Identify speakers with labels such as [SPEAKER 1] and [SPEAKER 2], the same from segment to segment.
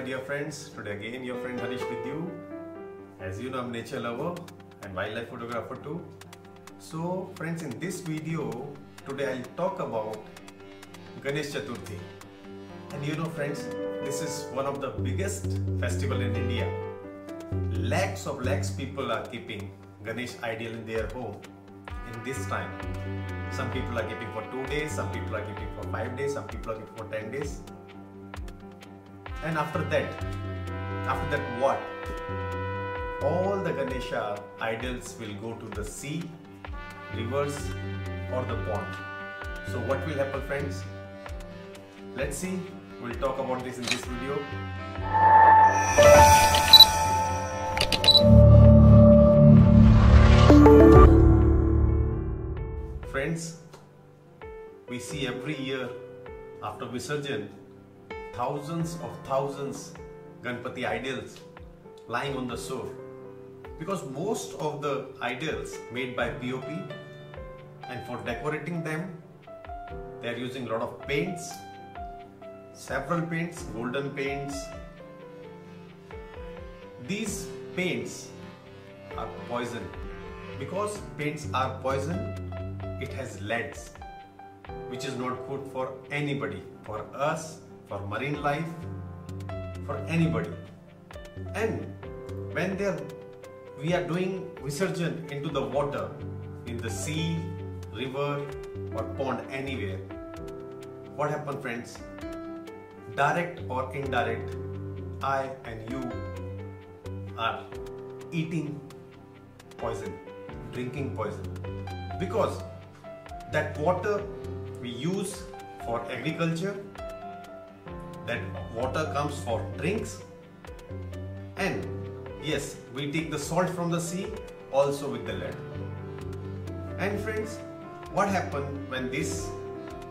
[SPEAKER 1] my dear friends, today again your friend Harish with you. As you know, I'm nature lover and wildlife photographer too. So friends, in this video today I'll talk about Ganesh Chaturthi. And you know friends, this is one of the biggest festival in India. Lakhs people are keeping Ganesh idol in their home in this time. Some people are keeping for 2 days, some people are keeping for 5 days, some people are keeping for 10 days. And after that what? All the Ganesha idols will go to the sea, rivers or the pond. So what will happen friends? Let's see. We'll talk about this in this video. Friends, we see every year after Visarjan, thousands Ganpati idols lying on the shore, because most of the idols made by POP, and for decorating them they are using a lot of paints, several paints, golden paints. These paints are poison. Because paints are poison, it has leads, which is not good for anybody, for us, for marine life, for anybody. And when we are doing Visarjan into the water, in the sea, river or pond, anywhere, what happens friends? Direct or indirect, I and you are eating poison, drinking poison, because that water we use for agriculture, that water comes for drinks, and yes, we take the salt from the sea also with the lead. And friends, what happens when this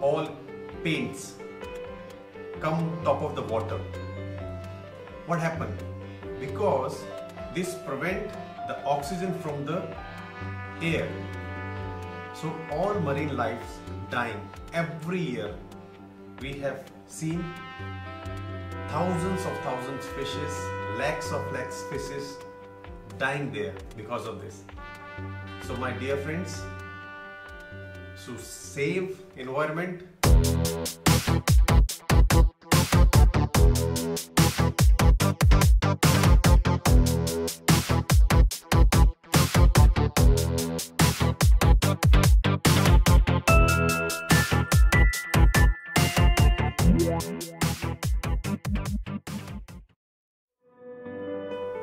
[SPEAKER 1] all paints come top of the water? What happened? Because this prevent the oxygen from the air. So all marine lives dying every year. We have seen thousands fishes, lakhs fishes dying there because of this. So my dear friends, to save environment,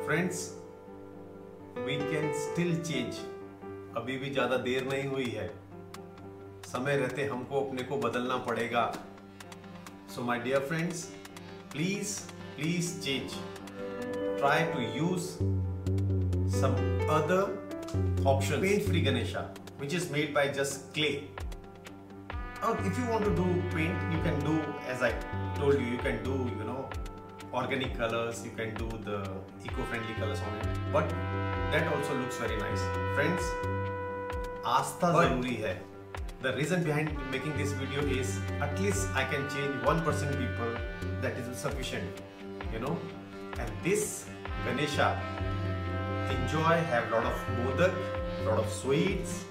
[SPEAKER 1] friends, we can still change. अभी भी ज़्यादा देर नहीं हुई है, समय रहते हमको अपने को बदलना पड़ेगा. So my dear friends, please change. Try to use some other options. Paint-free Ganesha, which is made by just clay. Or if you want to do paint, you can do, as I told you, you can do, organic colors, you can do the eco-friendly colors on it, but that also looks very nice. Friends, आस्था जरूरी है. The reason behind making this video is at least I can change 1% people, that is sufficient, and this Ganesha enjoy, have lot of modak, lot of sweets,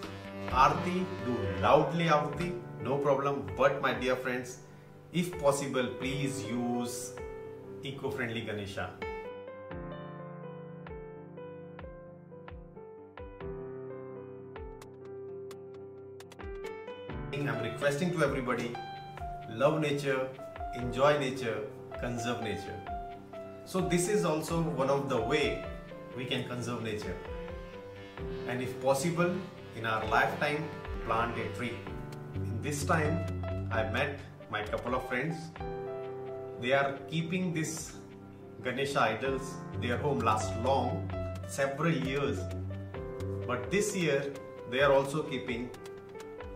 [SPEAKER 1] aarti, do loudly aarti, no problem. But my dear friends, if possible, please use eco-friendly Ganesha. I'm requesting to everybody, love nature, enjoy nature, conserve nature. So this is also one of the way we can conserve nature. And if possible, in our lifetime, plant a tree. In this time, I met my couple of friends. They are keeping this Ganesha idols, their home last long, several years. But this year, they are also keeping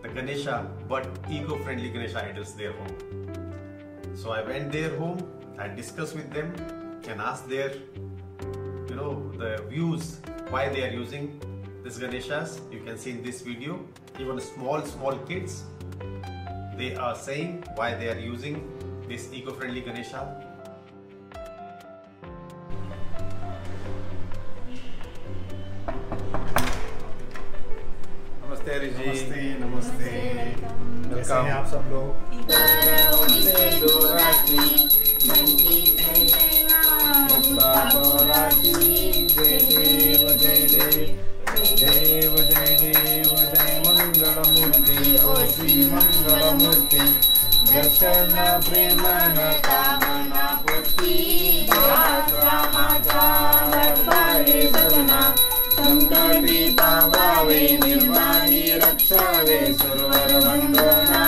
[SPEAKER 1] the Ganesha, but eco-friendly Ganesha idols their home. So I went their home, I discussed with them and asked their, the views, why they are using this Ganeshas. You can see in this video, even small kids, they are saying why they are using this eco-friendly Ganesha. नमस्ते ऋषि।
[SPEAKER 2] नमस्ते नमस्ते। कैसे हैं आप सब लोग?
[SPEAKER 3] देव जय देव जय मंगलमूर्ति ओ श्री मंगलमूर्ति दर्शन प्रेम कामना पुष्टि रामाचा हरपारे सजना संकटी पावावे निर्वाणी रक्षावे सर्वर वंदना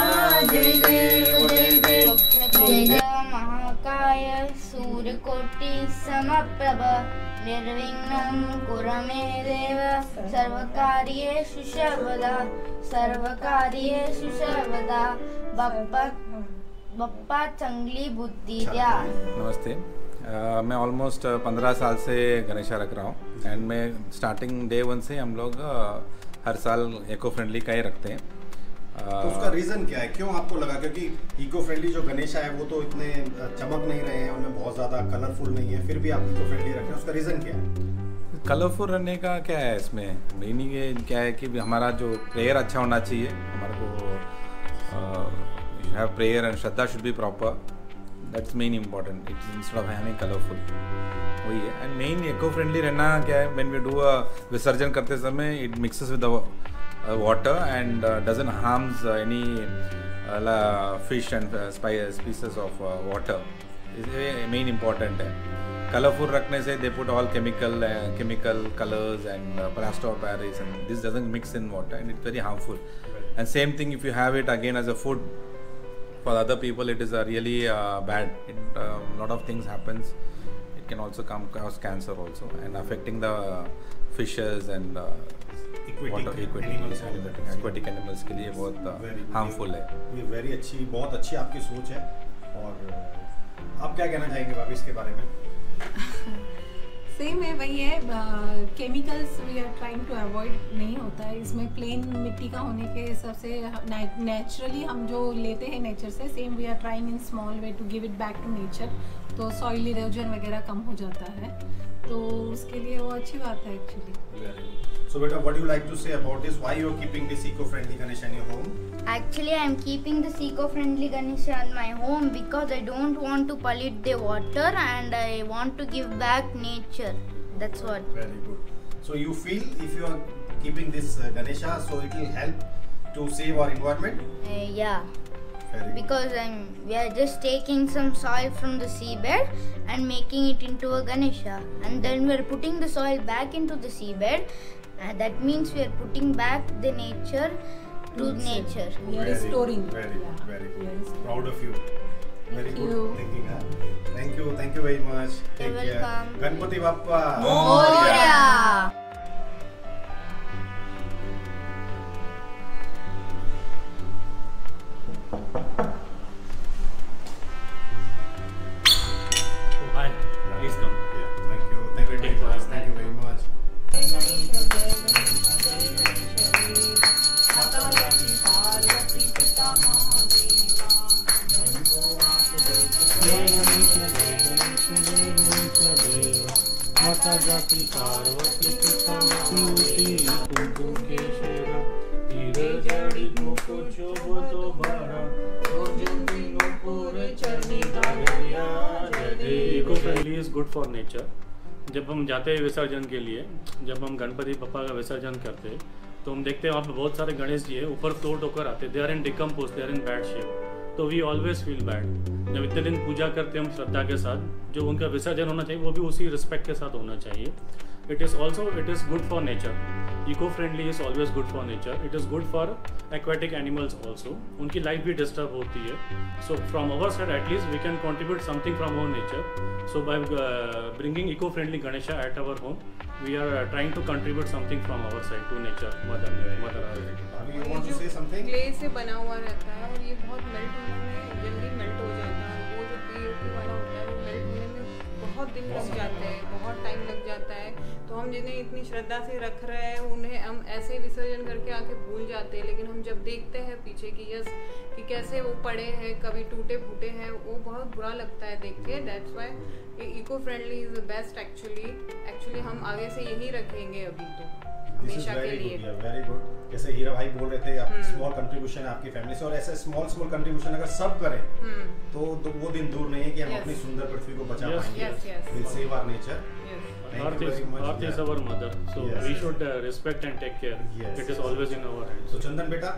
[SPEAKER 3] जय देव जय देव
[SPEAKER 4] जय महाकाय सूर्यकोटि समप्रभ निर्विघ्नं कुरु मे देव सर्वकार्येषु सर्वदा बप्पा चांगली बुद्धि द्या।
[SPEAKER 3] नमस्ते। मैं ऑलमोस्ट 15 साल से गणेशा रख रहा हूँ एंड मैं स्टार्टिंग डे 1 से हम लोग हर साल इको फ्रेंडली का ही रखते हैं।
[SPEAKER 2] तो उसका रीज़न क्या है, क्यों आपको लगा? क्योंकि इको फ्रेंडली जो गणेशा है वो तो इतने चमक नहीं रहे हैं, उनमें बहुत ज़्यादा कलरफुल नहीं है, फिर भी आप इको फ्रेंडली रख रहे हैं, उसका रीज़न क्या है?
[SPEAKER 3] कलरफुल रहने का क्या है इसमें मीनिंग? ये क्या है कि हमारा जो प्रेयर अच्छा होना चाहिए, हमारे को have prayer and Shraddha should be proper, that's main important it's instead of having colourful, वही है। एंड मेन इको फ्रेंडली रहना क्या है, व्हेन वी डू विसर्जन करते समय it mixes with the water and doesn't harms any fish and species of water. is main important है। Colorful रखने से they put all chemical colors and plaster of Paris and this doesn't mix in water and it's very harmful. And same thing if you have it again as a food for other people, it is really bad. Lot of things happens. It can also cause cancer also and affecting the fishes and aquatic animals के लिए बहुत harmful है।
[SPEAKER 2] ये बहुत अच्छी आपकी सोच है। और आप क्या कहना चाहेंगे भाभी इसके बारे में?
[SPEAKER 5] सेम है, वही है, chemicals we are trying to avoid नहीं होता है इसमें। प्लेन मिट्टी का होने के हिसाब से नेचुरली हम जो लेते हैं नेचर से, same we are trying in small way to give it back to nature, तो सॉइल इरोजन वगैरह कम हो जाता है, तो उसके लिए वो अच्छी बात है actually.
[SPEAKER 2] So beta, what do you like to say about this? Why you are keeping this eco-friendly Ganesha in your home?
[SPEAKER 4] Actually, I am keeping this eco-friendly Ganesha in my home because I don't want to pollute the water and I want to give back nature. That's what.
[SPEAKER 2] Very good. So you feel if you are keeping this Ganesha, so it will help to save our environment?
[SPEAKER 4] Yeah.
[SPEAKER 2] Very good.
[SPEAKER 4] Because we are just taking some soil from the seabed and making it into a Ganesha, and then we are putting the soil back into the seabed. That means we are putting back the nature to nature.
[SPEAKER 5] We are restoring.
[SPEAKER 2] Very good, very good. Proud of you. Very
[SPEAKER 5] Thank
[SPEAKER 2] good
[SPEAKER 5] you.
[SPEAKER 2] thinking. Thank you very much. Take
[SPEAKER 4] You're
[SPEAKER 2] care.
[SPEAKER 4] welcome.
[SPEAKER 2] Ganpati Bappa.
[SPEAKER 4] Moria.
[SPEAKER 6] Hi, please come.
[SPEAKER 2] Yeah, thank you. Thank you very much. Thank you very much.
[SPEAKER 6] माता जाति पार्वती पिता कुमकुम केशरा धीरे जड़ी मुकुट शोभतो बारा eco friendly is good for nature. जब हम जाते हैं विसर्जन के लिए, जब हम गणपति बप्पा का विसर्जन करते हैं तो हम देखते हैं वहाँ पे बहुत सारे गणेश जी है ऊपर फ्लोट होकर आते, they are in decompose, they are in bad shape, तो वी ऑलवेज फील बैड। जब इतने दिन पूजा करते हैं हम श्रद्धा के साथ, जो उनका विसर्जन होना चाहिए वो भी उसी रिस्पेक्ट के साथ होना चाहिए। It is good for nature. Eco friendly is always good for nature. It is good for aquatic animals also, उनकी लाइफ भी डिस्टर्ब होती है। So from our side at least we can contribute something from our nature. So by bringing eco friendly Ganesha at our home, we are trying to contribute something from our side to nature, mother earth.
[SPEAKER 2] You want to say something?
[SPEAKER 7] Clay से बना हुआ रहता है और ये बहुत melt होने में जल्दी मेल्ट हो जाता है। वो जो पीओपी वाला होता है वो मेल्ट होने में बहुत दिन लग जाते हैं, बहुत टाइम लग जाता है। तो हम जिन्हें इतनी श्रद्धा से रख रहे हैं उन्हें हम ऐसे विसर्जन करके आके भूल जाते हैं, लेकिन हम जब देखते हैं पीछे की यस कि कैसे वो पड़े हैं, कभी टूटे फूटे हैं, वो बहुत बुरा लगता है देख के। That's why eco friendly is the best. Actually हम आगे से यही रखेंगे। अभी तो हमेशा के लिए।
[SPEAKER 2] Very good. जैसे हीरा भाई बोल रहे थे, आप स्मॉल कंट्रीब्यूशन है आपकी फैमिली से, और ऐसे स्मॉल कंट्रीब्यूशन अगर सब करें तो वो दिन दूर नहीं है कि हम अपनी सुंदर पृथ्वी को बचा पाएंगे। Will save our nature.
[SPEAKER 6] Earth is our mother, so we should respect and take care. It is always in our hands.
[SPEAKER 2] तो चंदन बेटा,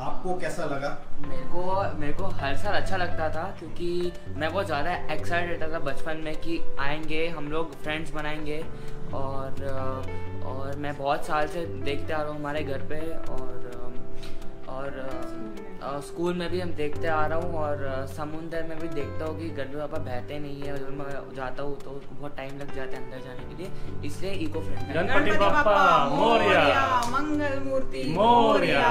[SPEAKER 2] आपको कैसा लगा?
[SPEAKER 8] मेरे को हर साल अच्छा लगता था, क्योंकि मैं बहुत ज़्यादा एक्साइटेड रहता था बचपन में कि आएंगे हम लोग, फ्रेंड्स बनाएंगे, और मैं बहुत साल से देखते आ रहा हूँ हमारे घर पे, और स्कूल में भी हम देखते आ रहा हूँ, और समुंदर में भी देखता हूँ कि गणपति पापा बहते नहीं है। जब मैं जाता हूँ तो उसको बहुत टाइम लग जाता है अंदर जाने के लिए, इसलिए इको फ्रेंडली।
[SPEAKER 6] गणपति पापा मोरया,
[SPEAKER 7] मंगल मूर्ति
[SPEAKER 6] मोरया।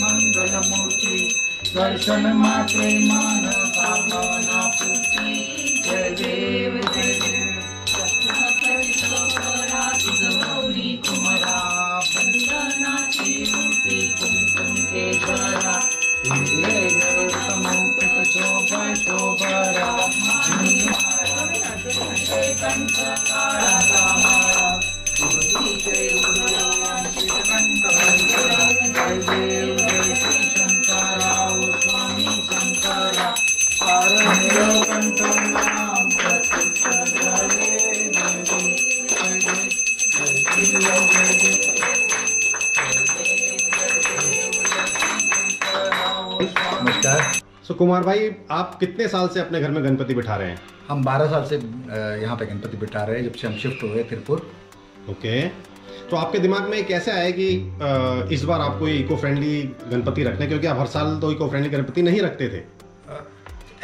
[SPEAKER 9] मंगलमूर्ति दर्शन मात्रे मान कामना पूर्ति। जय देव जय देव गौरी कुमरा बंदनाची मूर्ति कुमकुम के द्वारा समूपित शोभा शोभरा कंठ काला कामारा जय देव जय श्री शंकरा स्वामी शंकरा पारमेय कंठम नाम प्रसिद्ध
[SPEAKER 2] नमस्कार। सो कुमार भाई, आप कितने साल से अपने घर में गणपति बिठा रहे हैं?
[SPEAKER 10] हम 12 साल से यहाँ पे गणपति बिठा रहे हैं, जब से हम शिफ्ट हुए तिरुपुर।
[SPEAKER 2] ओके, तो आपके दिमाग में कैसे आया कि इस बार आपको ये इको फ्रेंडली गणपति रखने, क्योंकि आप हर साल तो इको फ्रेंडली गणपति नहीं रखते थे?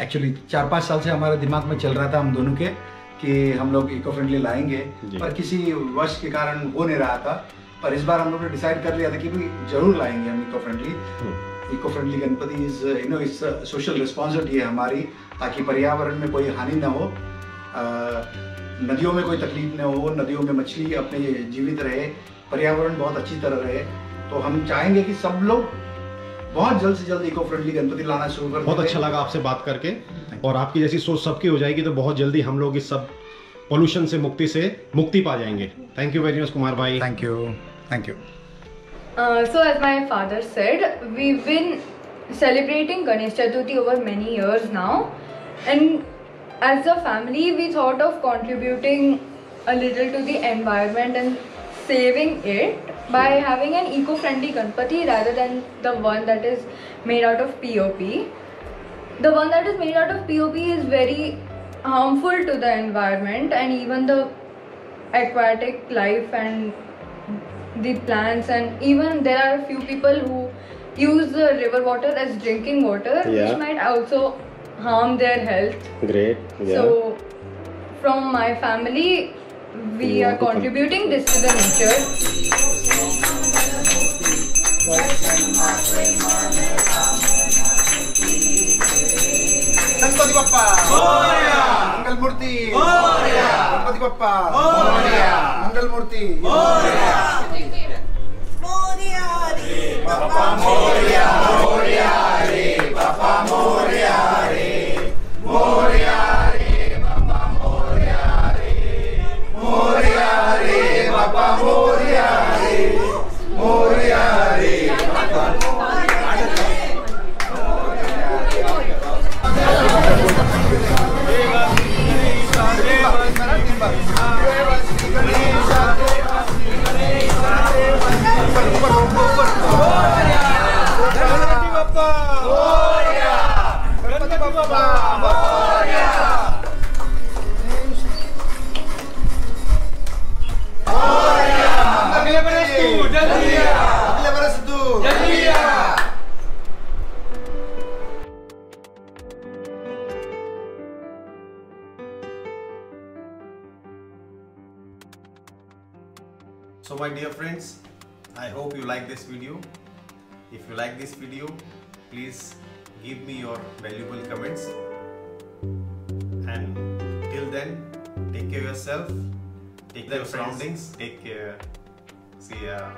[SPEAKER 10] एक्चुअली 4-5 साल से हमारे दिमाग में चल रहा था हम दोनों के कि हम लोग इको फ्रेंडली लाएंगे, पर किसी वश के कारण हो नहीं रहा था। पर इस बार हम लोग ने डिसाइड कर लिया था कि भाई जरूर लाएंगे हम इको फ्रेंडली गणपति। इस सोशल रिस्पॉन्सिबिलिटी है हमारी, ताकि पर्यावरण में कोई हानि ना हो, नदियों में कोई तकलीफ न हो, नदियों में मछली अपने जीवित रहे, पर्यावरण बहुत अच्छी तरह रहे। तो हम चाहेंगे कि सब लोग बहुत जल्द से जल्द इको फ्रेंडली गणपति लाना शुरू कर।
[SPEAKER 2] बहुत अच्छा लगा आपसे बात करके, और आपकी जैसी सोच सबकी हो जाएगी तो बहुत जल्दी हम लोग इस सब पोल्यूशन से मुक्ति पा जाएंगे। Thank you very much Kumar भाई।
[SPEAKER 10] Thank you.
[SPEAKER 11] So as my father said, we've been celebrating Ganesh Chaturthi over many years now, and as a family we thought of contributing a little to the environment and saving it by having an eco-friendly Ganpati rather than the one that is made out of POP. The one that is made out of POP is very harmful to the environment and even the aquatic life and the plants, and even there are a few people who use the river water as drinking water, which might also harm their health.
[SPEAKER 2] Great. Yeah.
[SPEAKER 11] So from my family we are contributing this to the nature.
[SPEAKER 10] Ganpati Bappa Morya, Mangal Murti Morya, Ganpati Bappa Morya, Mangal Murti Morya, Morya रे बप्पा मोरया, मोरया रे बप्पा मोरया रे, मोरया रे बप्पा मोरया रे, मोरया रे बप्पा मोरया रे, मोरया रे
[SPEAKER 1] So my dear friends, I hope you like this video. If you like this video, please give me your valuable comments. And till then, take care of yourself. Take care of surroundings. Take care. See ya.